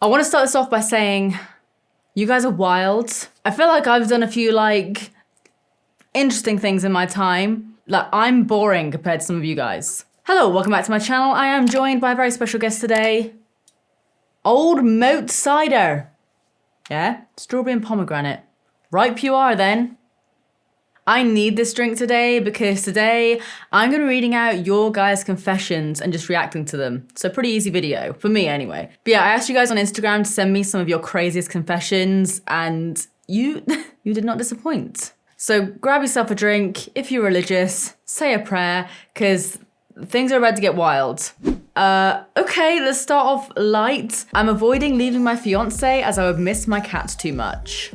I want to start this off by saying, you guys are wild. I feel like I've done a few like interesting things in my time. Like I'm boring compared to some of you guys. Hello, welcome back to my channel. I am joined by a very special guest today. Old Moat Cider. Yeah, strawberry and pomegranate. Ripe you are then. I need this drink today because today I'm going to be reading out your guys' confessions and just reacting to them. So pretty easy video, for me anyway. But yeah, I asked you guys on Instagram to send me some of your craziest confessions and you did not disappoint. So grab yourself a drink, if you're religious, say a prayer, because things are about to get wild. Okay, let's start off light. I'm avoiding leaving my fiance as I would miss my cats too much.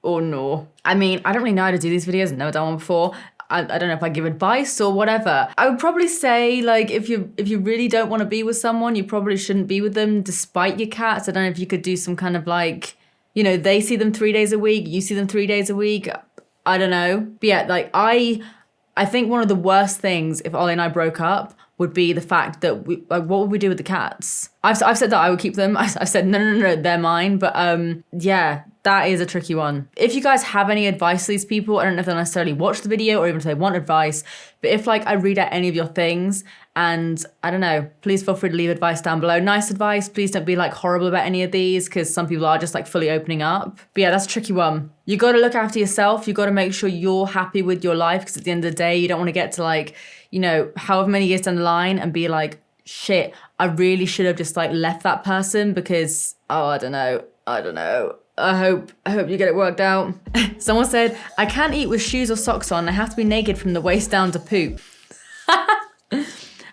Oh no. I mean, I don't really know how to do these videos. I've never done one before. I don't know if I give advice or whatever. I would probably say, like, if you really don't want to be with someone, you probably shouldn't be with them despite your cats. I don't know if you could do some kind of like, you know, they see them 3 days a week, you see them 3 days a week. I don't know. But yeah, like I think one of the worst things if Ollie and I broke up would be the fact that what would we do with the cats? I've said that I would keep them. I've said no, they're mine. But yeah, that is a tricky one. If you guys have any advice to these people, I don't know if they'll necessarily watch the video or even if they want advice, but if like I read out any of your things and I don't know, please feel free to leave advice down below. Nice advice, please don't be like horrible about any of these because some people are just like fully opening up. But yeah, that's a tricky one. You got to look after yourself. You got to make sure you're happy with your life because at the end of the day, you don't want to get to like, you know, however many years down the line and be like, shit, I really should have just like left that person because, oh, I don't know. I hope you get it worked out. Someone said, I can't eat with shoes or socks on. I have to be naked from the waist down to poop.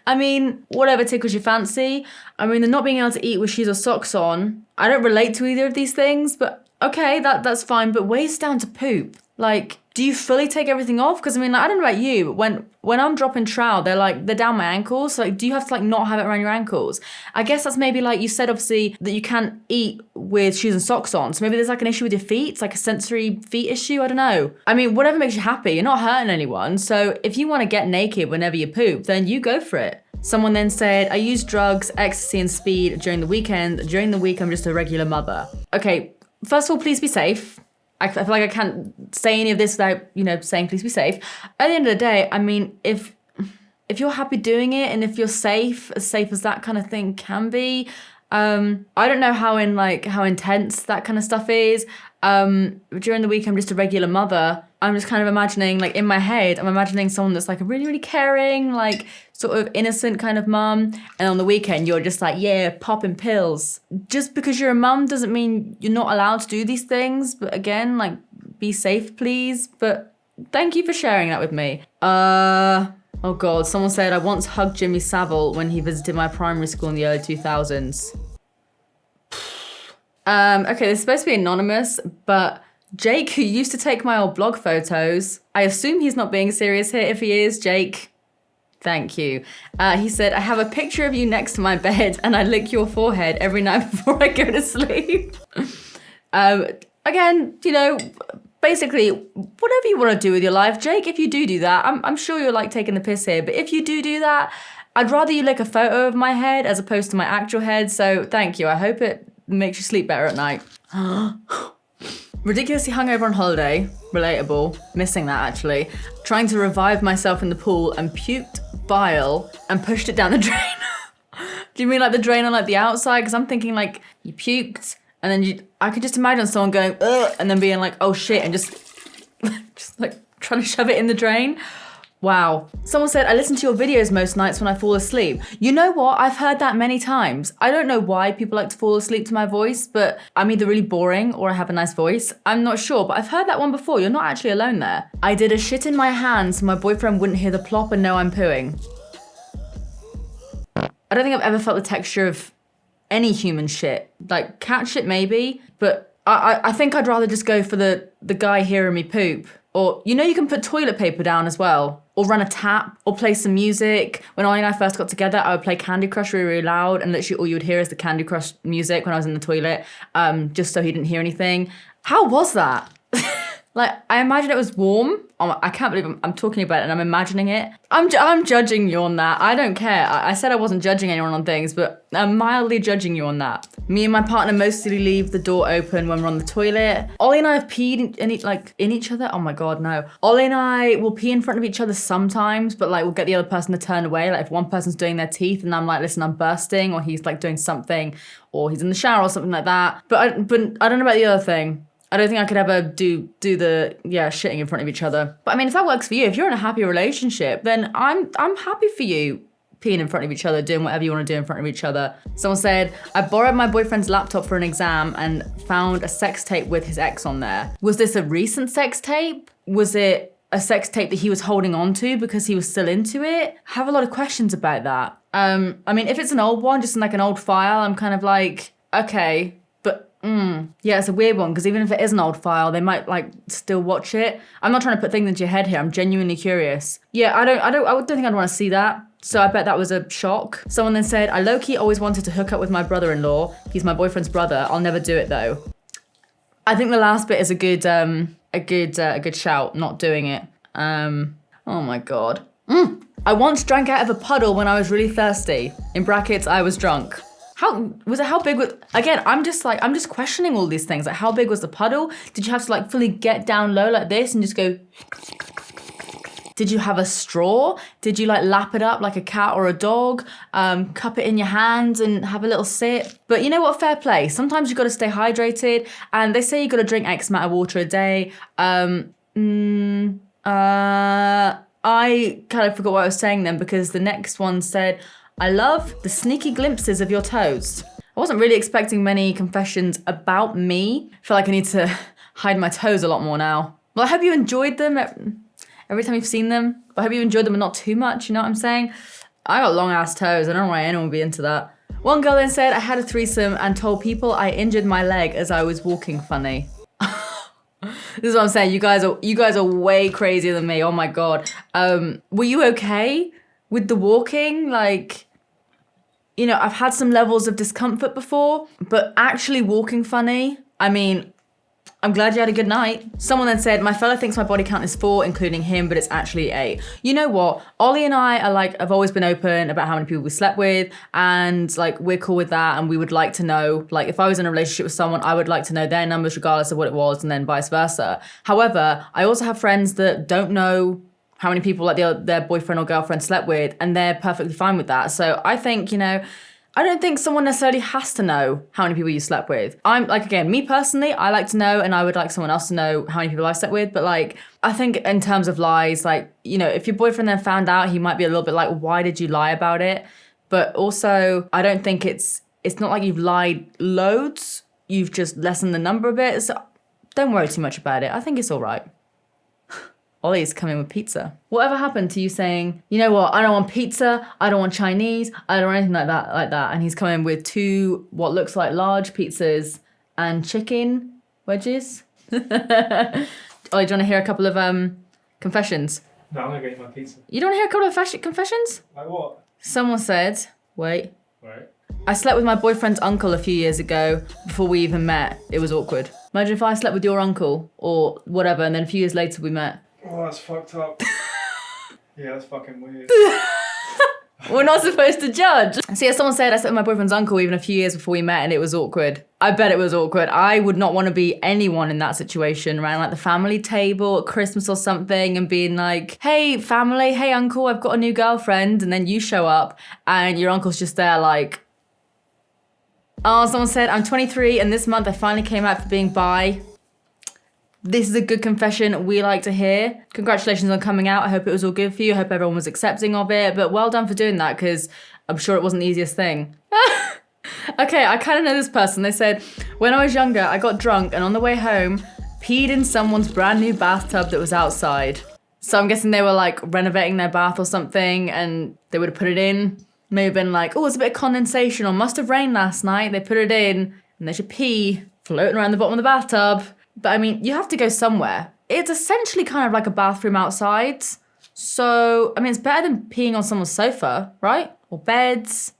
I mean, whatever tickles your fancy. I mean, the not being able to eat with shoes or socks on, I don't relate to either of these things, but okay, that's fine. But waist down to poop, like, do you fully take everything off? Because I mean, like, I don't know about you, but when I'm dropping trowel, they're down my ankles. So like, do you have to like not have it around your ankles? I guess that's maybe like you said, obviously, that you can't eat with shoes and socks on. So maybe there's like an issue with your feet. It's like a sensory feet issue. I don't know. I mean, whatever makes you happy. You're not hurting anyone. So if you want to get naked whenever you poop, then you go for it. Someone then said, I use drugs, ecstasy and speed during the weekend. During the week, I'm just a regular mother. Okay, first of all, please be safe. I feel like I can't say any of this without, you know, saying please be safe. At the end of the day, I mean, if you're happy doing it and if you're safe as that kind of thing can be, I don't know how intense that kind of stuff is. During the week, I'm just a regular mother. I'm just kind of imagining, like in my head, I'm imagining someone that's like a really, really caring, like sort of innocent kind of mum. And on the weekend, you're just like, yeah, popping pills. Just because you're a mum doesn't mean you're not allowed to do these things. But again, like, be safe, please. But thank you for sharing that with me. Oh God, someone said, I once hugged Jimmy Savile when he visited my primary school in the early 2000s. Okay, this is supposed to be anonymous, but Jake, who used to take my old blog photos, I assume he's not being serious here. If he is, Jake, thank you. He said, I have a picture of you next to my bed and I lick your forehead every night before I go to sleep. Again, you know, basically, whatever you want to do with your life, Jake, if you do that, I'm sure you're like taking the piss here, but if you do that, I'd rather you lick a photo of my head as opposed to my actual head, so thank you. I hope it makes you sleep better at night. Ridiculously hungover on holiday, relatable, missing that actually. Trying to revive myself in the pool and puked bile and pushed it down the drain. Do you mean like the drain on like the outside? Because I'm thinking like you puked and then I could just imagine someone going, ugh, and then being like, oh shit, and just like trying to shove it in the drain. Wow. Someone said, I listen to your videos most nights when I fall asleep. You know what? I've heard that many times. I don't know why people like to fall asleep to my voice, but I'm either really boring or I have a nice voice. I'm not sure, but I've heard that one before. You're not actually alone there. I did a shit in my hands so my boyfriend wouldn't hear the plop and know I'm pooing. I don't think I've ever felt the texture of any human shit. Like cat shit maybe, but I think I'd rather just go for the guy hearing me poop. Or, you know, you can put toilet paper down as well. Or run a tap, or play some music. When Ollie and I first got together, I would play Candy Crush really, really loud, and literally all you would hear is the Candy Crush music when I was in the toilet, just so he didn't hear anything. How was that? Like, I imagine it was warm. Oh, I can't believe I'm talking about it and I'm imagining it. I'm judging you on that. I don't care. I said I wasn't judging anyone on things, but I'm mildly judging you on that. Me and my partner mostly leave the door open when we're on the toilet. Ollie and I have peed in each other. Oh my God, no. Ollie and I will pee in front of each other sometimes, but like we'll get the other person to turn away. Like if one person's doing their teeth and I'm like, listen, I'm bursting, or he's like doing something, or he's in the shower or something like that. But I don't know about the other thing. I don't think I could ever do the shitting in front of each other. But I mean, if that works for you, if you're in a happy relationship, then I'm happy for you peeing in front of each other, doing whatever you want to do in front of each other. Someone said, I borrowed my boyfriend's laptop for an exam and found a sex tape with his ex on there. Was this a recent sex tape? Was it a sex tape that he was holding on to because he was still into it? I have a lot of questions about that. I mean, if it's an old one, just in like an old file, I'm kind of like, okay, but yeah, it's a weird one because even if it is an old file, they might like still watch it. I'm not trying to put things into your head here. I'm genuinely curious. Yeah, I don't think I'd want to see that. So I bet that was a shock. Someone then said, I low-key always wanted to hook up with my brother-in-law. He's my boyfriend's brother. I'll never do it though. I think the last bit is a good shout, not doing it. Oh my God. I once drank out of a puddle when I was really thirsty. In brackets, I was drunk. How big was, again, I'm just questioning all these things. Like how big was the puddle? Did you have to like fully get down low like this and just go? Did you have a straw? Did you like lap it up like a cat or a dog? Cup it in your hands and have a little sip? But you know what, fair play. Sometimes you gotta stay hydrated and they say you gotta drink X amount of water a day. I kind of forgot what I was saying then because the next one said, I love the sneaky glimpses of your toes. I wasn't really expecting many confessions about me. I feel like I need to hide my toes a lot more now. Well, I hope you enjoyed them every time you've seen them. But I hope you enjoyed them and not too much, you know what I'm saying? I got long ass toes. I don't know why anyone would be into that. One girl then said, I had a threesome and told people I injured my leg as I was walking funny. This is what I'm saying. You guys are way crazier than me. Oh my God. Were you okay with the walking? Like, you know, I've had some levels of discomfort before, but actually walking funny, I mean, I'm glad you had a good night. Someone then said, my fella thinks my body count is 4, including him, but it's actually 8. You know what? Ollie and I are like, have always been open about how many people we slept with, and like, we're cool with that, and we would like to know, like, if I was in a relationship with someone, I would like to know their numbers regardless of what it was, and then vice versa. However, I also have friends that don't know how many people like their boyfriend or girlfriend slept with, and they're perfectly fine with that. So I think, you know, I don't think someone necessarily has to know how many people you slept with. I'm like, again, me personally, I like to know, and I would like someone else to know how many people I slept with. But like, I think in terms of lies, like, you know, if your boyfriend then found out, he might be a little bit like, why did you lie about it? But also, I don't think it's not like you've lied loads. You've just lessened the number a bit. So don't worry too much about it. I think it's all right. Ollie's coming with pizza. Whatever happened to you saying, you know what, I don't want pizza, I don't want Chinese, I don't want anything like that. And he's coming with 2 what looks like large pizzas and chicken wedges. Ollie, do you want to hear a couple of confessions? No, I'm gonna get you my pizza. You don't want to hear a couple of confessions? Like what? Someone said, wait. Right. I slept with my boyfriend's uncle a few years ago before we even met. It was awkward. Imagine if I slept with your uncle or whatever, and then a few years later we met. Oh, that's fucked up. Yeah, that's fucking weird. We're not supposed to judge. So yeah, someone said I slept with my boyfriend's uncle even a few years before we met and it was awkward. I bet it was awkward. I would not want to be anyone in that situation around like the family table at Christmas or something and being like, hey family, hey uncle, I've got a new girlfriend. And then you show up and your uncle's just there like, oh, someone said, I'm 23 and this month I finally came out for being bi. This is a good confession we like to hear. Congratulations on coming out. I hope it was all good for you. I hope everyone was accepting of it. But well done for doing that because I'm sure it wasn't the easiest thing. Okay, I kind of know this person. They said, when I was younger, I got drunk and on the way home, peed in someone's brand new bathtub that was outside. So I'm guessing they were like renovating their bath or something and they would have put it in. Maybe been like, oh, it's a bit of condensation or must have rained last night. They put it in and there's your pee floating around the bottom of the bathtub. But I mean, you have to go somewhere. It's essentially kind of like a bathroom outside. So, I mean, it's better than peeing on someone's sofa, right? Or beds.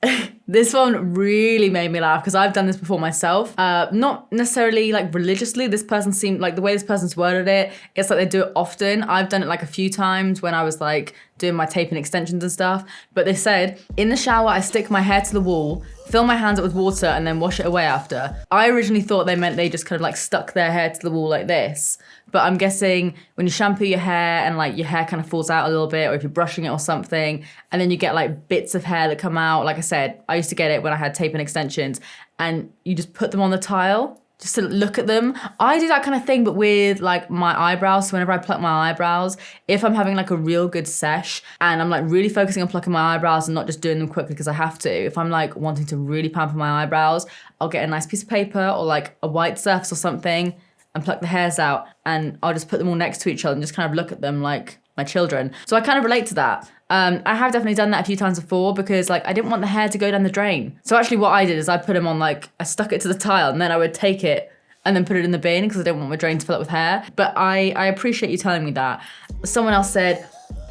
This one really made me laugh because I've done this before myself. Not necessarily like religiously. This person seemed like the way this person's worded it, it's like they do it often. I've done it like a few times when I was like doing my tape and extensions and stuff. But they said, in the shower, I stick my hair to the wall, fill my hands up with water and then wash it away after. I originally thought they meant they just kind of like stuck their hair to the wall like this. But I'm guessing when you shampoo your hair and like your hair kind of falls out a little bit, or if you're brushing it or something, and then you get like bits of hair that come out. Like I said, I used to get it when I had tape and extensions, and you just put them on the tile just to look at them. I do that kind of thing, but with like my eyebrows. So whenever I pluck my eyebrows, if I'm having like a real good sesh and I'm like really focusing on plucking my eyebrows and not just doing them quickly because I have to, if I'm like wanting to really pamper my eyebrows, I'll get a nice piece of paper or like a white surface or something and pluck the hairs out, and I'll just put them all next to each other and just kind of look at them like my children. So I kind of relate to that. I have definitely done that a few times before because like I didn't want the hair to go down the drain. So actually what I did is I put them on like, I stuck it to the tile and then I would take it and then put it in the bin because I didn't want my drain to fill up with hair. But I appreciate you telling me that. Someone else said,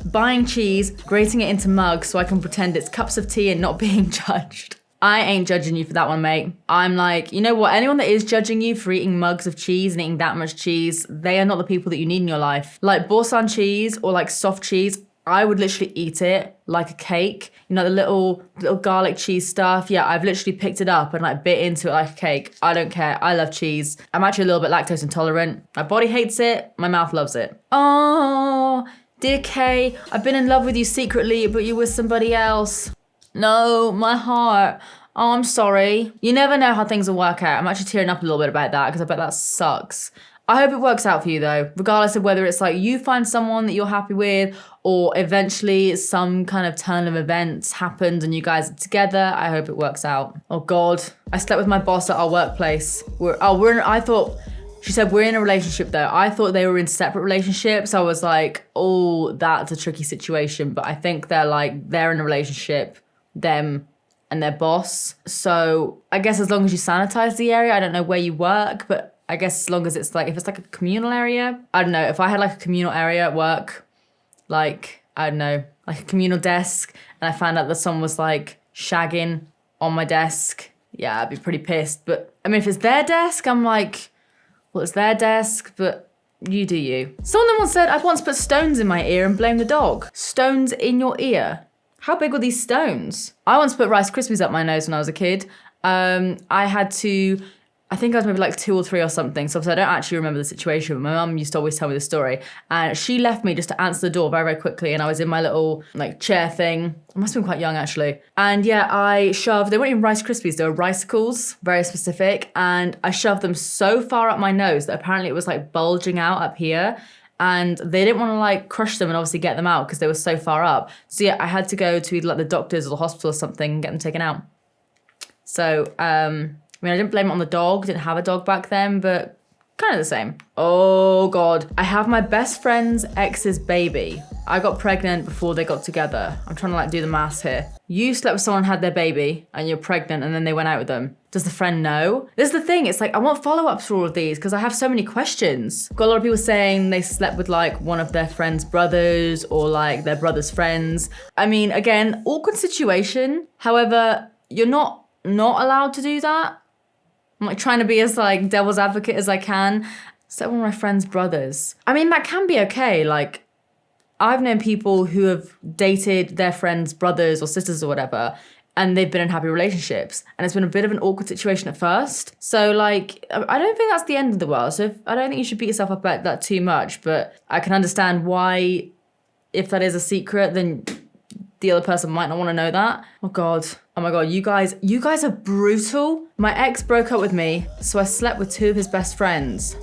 buying cheese, grating it into mugs so I can pretend it's cups of tea and not being judged. I ain't judging you for that one, mate. I'm like, you know what? Anyone that is judging you for eating mugs of cheese and eating that much cheese, they are not the people that you need in your life. Like Boursin cheese or like soft cheese, I would literally eat it like a cake. You know, the little garlic cheese stuff. Yeah, I've literally picked it up and like bit into it like a cake. I don't care. I love cheese. I'm actually a little bit lactose intolerant. My body hates it. My mouth loves it. Oh, dear Kay, I've been in love with you secretly, but you're with somebody else. No, my heart. Oh, I'm sorry. You never know how things will work out. I'm actually tearing up a little bit about that because I bet that sucks. I hope it works out for you though, regardless of whether it's like you find someone that you're happy with or eventually some kind of turn of events happens and you guys are together. I hope it works out. Oh God, I slept with my boss at our workplace. She said we're in a relationship though. I thought they were in separate relationships. I was like, oh, that's a tricky situation. But I think they're in a relationship, them and their boss. So I guess as long as you sanitize the area, I don't know where you work, but I guess as long as it's like, if it's like a communal area, I don't know, if I had like a communal area at work, like, I don't know, like a communal desk, and I found out that someone was like shagging on my desk, yeah, I'd be pretty pissed. But I mean, if it's their desk, I'm like, well, it's their desk, but you do you. Someone once said, I'd once put stones in my ear and blame the dog. Stones in your ear? How big were these stones? I once put Rice Krispies up my nose when I was a kid. I think I was maybe like 2 or 3 or something. So obviously I don't actually remember the situation, but my mum used to always tell me the story. And she left me just to answer the door very, very quickly. And I was in my little like chair thing. I must have been quite young actually. And yeah, I shoved, they weren't even Rice Krispies, they were Ricicles, very specific. And I shoved them so far up my nose that apparently it was like bulging out up here. And they didn't want to like crush them and obviously get them out because they were so far up. So yeah, I had to go to either like the doctors or the hospital or something and get them taken out. So, I mean, I didn't blame it on the dog, didn't have a dog back then, but kind of the same. Oh God, I have my best friend's ex's baby. I got pregnant before they got together. I'm trying to like do the maths here. You slept with someone, had their baby, and you're pregnant, and then they went out with them. Does the friend know? This is the thing, it's like, I want follow-ups for all of these because I have so many questions. Got a lot of people saying they slept with like one of their friend's brothers or like their brother's friends. I mean, again, awkward situation. However, you're not allowed to do that. I'm like trying to be as like devil's advocate as I can. So one of my friend's brothers. I mean, that can be okay. Like, I've known people who have dated their friends' brothers or sisters or whatever, and they've been in happy relationships. And it's been a bit of an awkward situation at first. So like, I don't think that's the end of the world. So I don't think you should beat yourself up about that too much, but I can understand why, if that is a secret, then the other person might not want to know that. Oh my God, you guys are brutal. My ex broke up with me, so I slept with 2 of his best friends.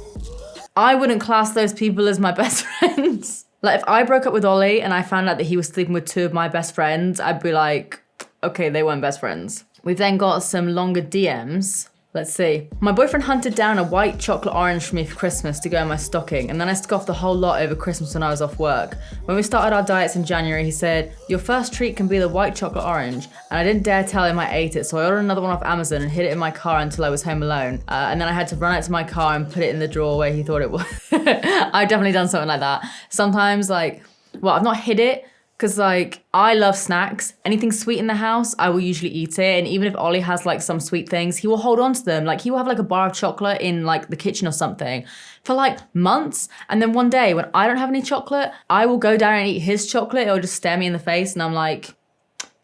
I wouldn't class those people as my best friends. Like if I broke up with Ollie and I found out that he was sleeping with 2 of my best friends, I'd be like, okay, they weren't best friends. We've then got some longer DMs. Let's see. My boyfriend hunted down a white chocolate orange for me for Christmas to go in my stocking, and then I scoffed the whole lot over Christmas when I was off work. When we started our diets in January, he said, your first treat can be the white chocolate orange, and I didn't dare tell him I ate it, so I ordered another one off Amazon and hid it in my car until I was home alone. And then I had to run out to my car and put it in the drawer where he thought it was. I've definitely done something like that. Sometimes I've not hid it, because like I love snacks. Anything sweet in the house, I will usually eat it. And even if Ollie has like some sweet things, he will hold on to them. Like he will have like a bar of chocolate in like the kitchen or something for like months. And then one day when I don't have any chocolate, I will go down and eat his chocolate. It'll just stare me in the face and I'm like,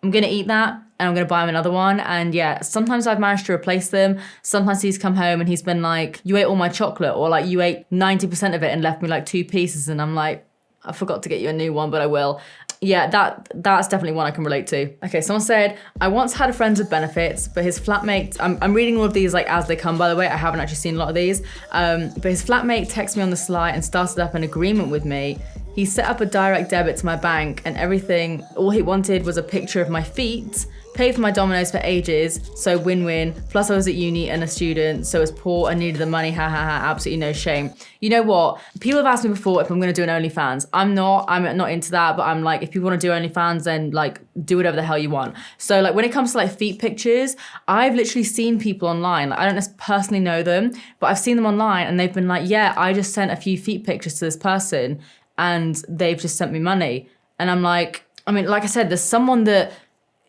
I'm gonna eat that. and I'm gonna buy him another one. And yeah, sometimes I've managed to replace them. Sometimes he's come home and he's been like, you ate all my chocolate, or like you ate 90% of it and left me like 2 pieces. And I'm like, I forgot to get you a new one, but I will. Yeah, that's definitely one I can relate to. Okay, someone said, I once had a friend with benefits, but his flatmate, I'm reading all of these like as they come, by the way. I haven't actually seen a lot of these. But his flatmate texted me on the sly and started up an agreement with me. He set up a direct debit to my bank and everything. All he wanted was a picture of my feet, paid for my Domino's for ages, so win-win. Plus I was at uni and a student, so I was poor and needed the money, ha ha ha, absolutely no shame. You know what? People have asked me before if I'm gonna do an OnlyFans. I'm not into that, but I'm like, if people wanna do OnlyFans, then like, do whatever the hell you want. So like, when it comes to like feet pictures, I've literally seen people online, like, I don't personally know them, but I've seen them online and they've been like, yeah, I just sent a few feet pictures to this person and they've just sent me money. And I'm like, I mean, like I said, there's someone that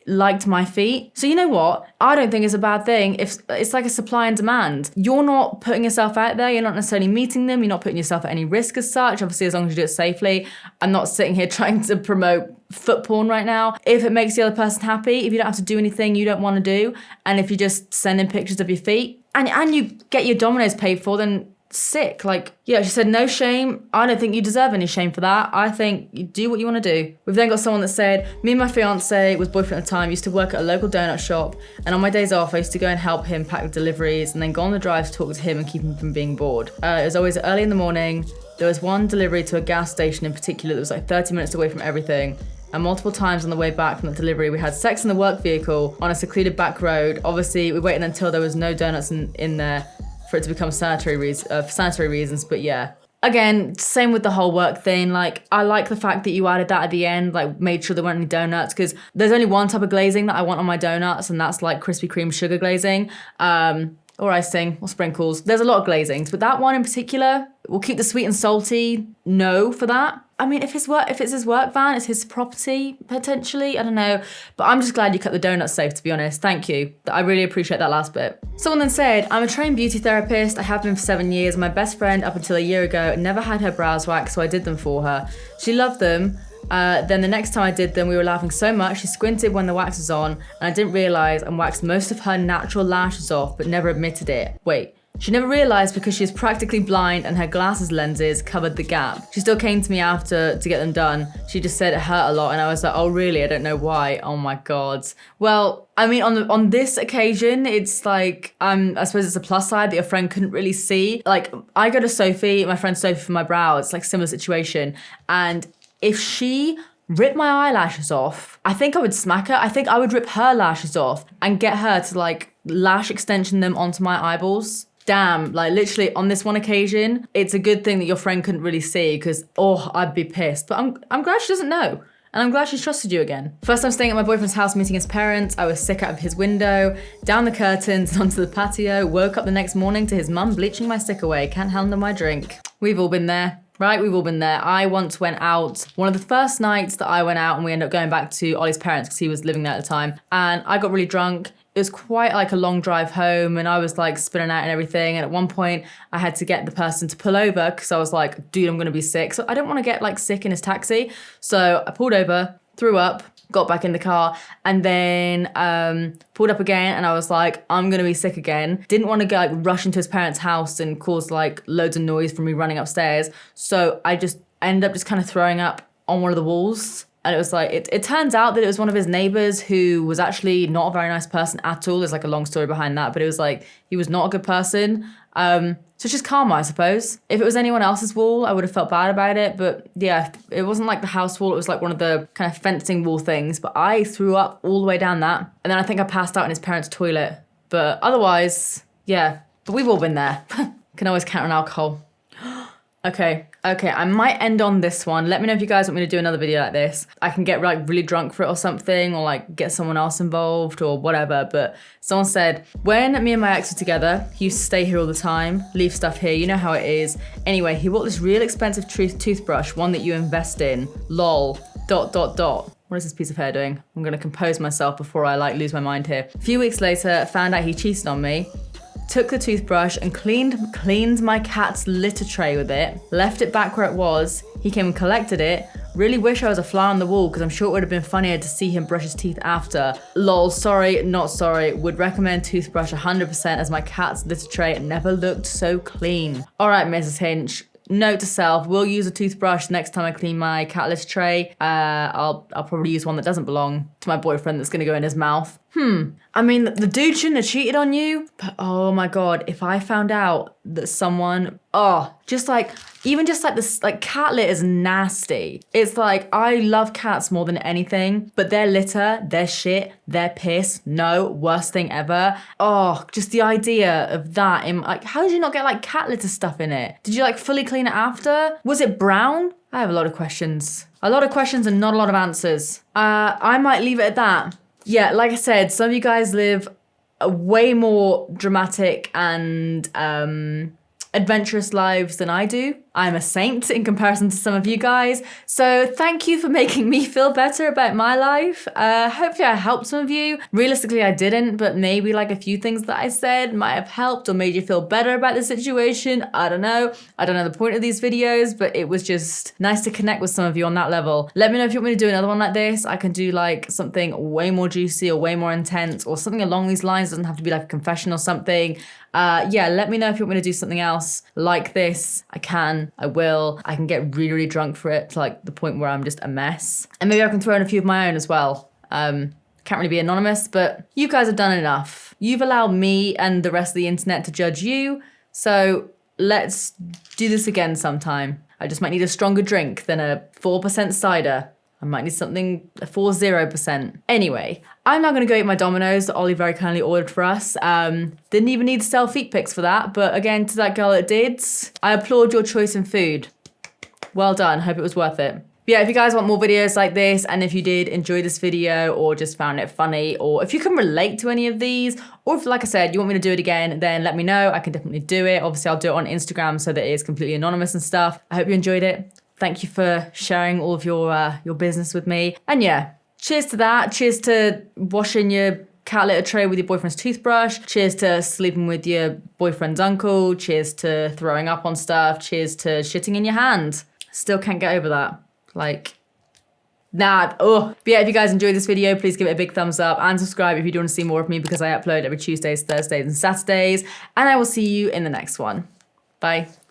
liked my feet. So you know what? I don't think it's a bad thing if it's like a supply and demand. You're not putting yourself out there. You're not necessarily meeting them. You're not putting yourself at any risk as such. Obviously, as long as you do it safely. I'm not sitting here trying to promote foot porn right now. If it makes the other person happy, if you don't have to do anything you don't want to do, and if you just send in pictures of your feet and you get your Domino's paid for, then sick. Like, yeah, she said, no shame. I don't think you deserve any shame for that. I think you do what you want to do. We've then got someone that said, me and my fiance, was boyfriend at the time, used to work at a local donut shop, and on my days off I used to go and help him pack the deliveries and then go on the drive to talk to him and keep him from being bored. It was always early in the morning. There was one delivery to a gas station in particular that was like 30 minutes away from everything. And multiple times on the way back from the delivery, we had sex in the work vehicle on a secluded back road. Obviously, we waited until there was no donuts in there for it to become sanitary reasons, but yeah. Again, same with the whole work thing. Like, I like the fact that you added that at the end, like made sure there weren't any donuts, because there's only one type of glazing that I want on my donuts, and that's like Krispy Kreme sugar glazing, or icing, or sprinkles. There's a lot of glazings, but that one in particular, we'll keep the sweet and salty no for that. I mean, if it's his work van, it's his property, potentially, I don't know. But I'm just glad you kept the donuts safe, to be honest. Thank you. I really appreciate that last bit. Someone then said, I'm a trained beauty therapist. I have been for 7 years. My best friend, up until a year ago, never had her brows waxed, so I did them for her. She loved them. Then the next time I did them, we were laughing so much, she squinted when the wax was on, and I didn't realise and waxed most of her natural lashes off, but never admitted it. Wait. She never realised because she is practically blind and her glasses lenses covered the gap. She still came to me after to get them done. She just said it hurt a lot and I was like, oh really? I don't know why. Oh my God. Well, I mean, on this occasion, it's like, I suppose it's a plus side that your friend couldn't really see. Like, I go to Sophie, my friend Sophie, for my brow. It's like a similar situation. And if she ripped my eyelashes off, I think I would smack her. I think I would rip her lashes off and get her to like lash extension them onto my eyeballs. Damn, like literally on this one occasion, it's a good thing that your friend couldn't really see, because I'd be pissed. But I'm glad she doesn't know. And I'm glad she's trusted you again. First time staying at my boyfriend's house meeting his parents, I was sick out of his window, down the curtains and onto the patio, woke up the next morning to his mum bleaching my sick away, can't handle my drink. We've all been there. Right, we've all been there. I once went out, one of the first nights that I went out, and we ended up going back to Ollie's parents because he was living there at the time, and I got really drunk. It was quite like a long drive home and I was like spinning out and everything. And at one point I had to get the person to pull over because I was like, dude, I'm going to be sick. So I don't want to get like sick in his taxi. So I pulled over, threw up, got back in the car, and then pulled up again and I was like, I'm going to be sick again. Didn't want to go like rush into his parents' house and cause like loads of noise from me running upstairs. So I just ended up just kind of throwing up on one of the walls. And it was like, it turns out that it was one of his neighbours who was actually not a very nice person at all. There's like a long story behind that, but it was like, he was not a good person. So it's just karma, I suppose. If it was anyone else's wall, I would have felt bad about it. But yeah, it wasn't like the house wall. It was like one of the kind of fencing wall things. But I threw up all the way down that. And then I think I passed out in his parents' toilet. But otherwise, yeah. But we've all been there. Can always count on alcohol. Okay, I might end on this one. Let me know if you guys want me to do another video like this. I can get like really drunk for it or something, or like get someone else involved or whatever. But someone said, when me and my ex were together, he used to stay here all the time, leave stuff here, you know how it is. Anyway, he bought this real expensive toothbrush, one that you invest in, lol, ... What is this piece of hair doing? I'm gonna compose myself before I like lose my mind here. A few weeks later, found out he cheated on me. Took the toothbrush and cleaned my cat's litter tray with it, left it back where it was. He came and collected it, Really wish I was a fly on the wall because I'm sure it would have been funnier to see him brush his teeth after. Lol, sorry, not sorry. Would recommend toothbrush 100% as my cat's litter tray never looked so clean. All right, Mrs. Hinch. Note to self, will use a toothbrush next time I clean my cat litter tray. I'll probably use one that doesn't belong to my boyfriend that's gonna go in his mouth. I mean, the dude shouldn't have cheated on you, but oh my God, if I found out that someone, even just like this, like cat litter is nasty. It's like, I love cats more than anything, but their litter, their shit, their piss, no, worst thing ever. Oh, just the idea of that in, like, how did you not get like cat litter stuff in it? Did you like fully clean it after? Was it brown? I have a lot of questions. A lot of questions and not a lot of answers. I might leave it at that. Yeah, like I said, some of you guys live a way more dramatic and adventurous lives than I do. I'm a saint in comparison to some of you guys. So thank you for making me feel better about my life. Hopefully I helped some of you. Realistically, I didn't, but maybe like a few things that I said might have helped or made you feel better about the situation. I don't know. I don't know the point of these videos, but it was just nice to connect with some of you on that level. Let me know if you want me to do another one like this. I can do like something way more juicy or way more intense or something along these lines. It doesn't have to be like a confession or something. Yeah, let me know if you want me to do something else like this. I can, I will. I can get really, really drunk for it to like the point where I'm just a mess. And maybe I can throw in a few of my own as well. Can't really be anonymous, but you guys have done enough. You've allowed me and the rest of the internet to judge you. So let's do this again sometime. I just might need a stronger drink than a 4% cider. I might need something 40%. Anyway, I'm now gonna go eat my Domino's that Ollie very kindly ordered for us. Didn't even need to sell feet pics for that, but again, to that girl that did, I applaud your choice in food. Well done, hope it was worth it. But yeah, if you guys want more videos like this, and if you did enjoy this video or just found it funny, or if you can relate to any of these, or if, like I said, you want me to do it again, then let me know. I can definitely do it. Obviously, I'll do it on Instagram so that it is completely anonymous and stuff. I hope you enjoyed it. Thank you for sharing all of your business with me. And yeah, cheers to that. Cheers to washing your cat litter tray with your boyfriend's toothbrush. Cheers to sleeping with your boyfriend's uncle. Cheers to throwing up on stuff. Cheers to shitting in your hand. Still can't get over that. Like, nah, But yeah, if you guys enjoyed this video, please give it a big thumbs up and subscribe if you do want to see more of me because I upload every Tuesdays, Thursdays, and Saturdays. And I will see you in the next one. Bye.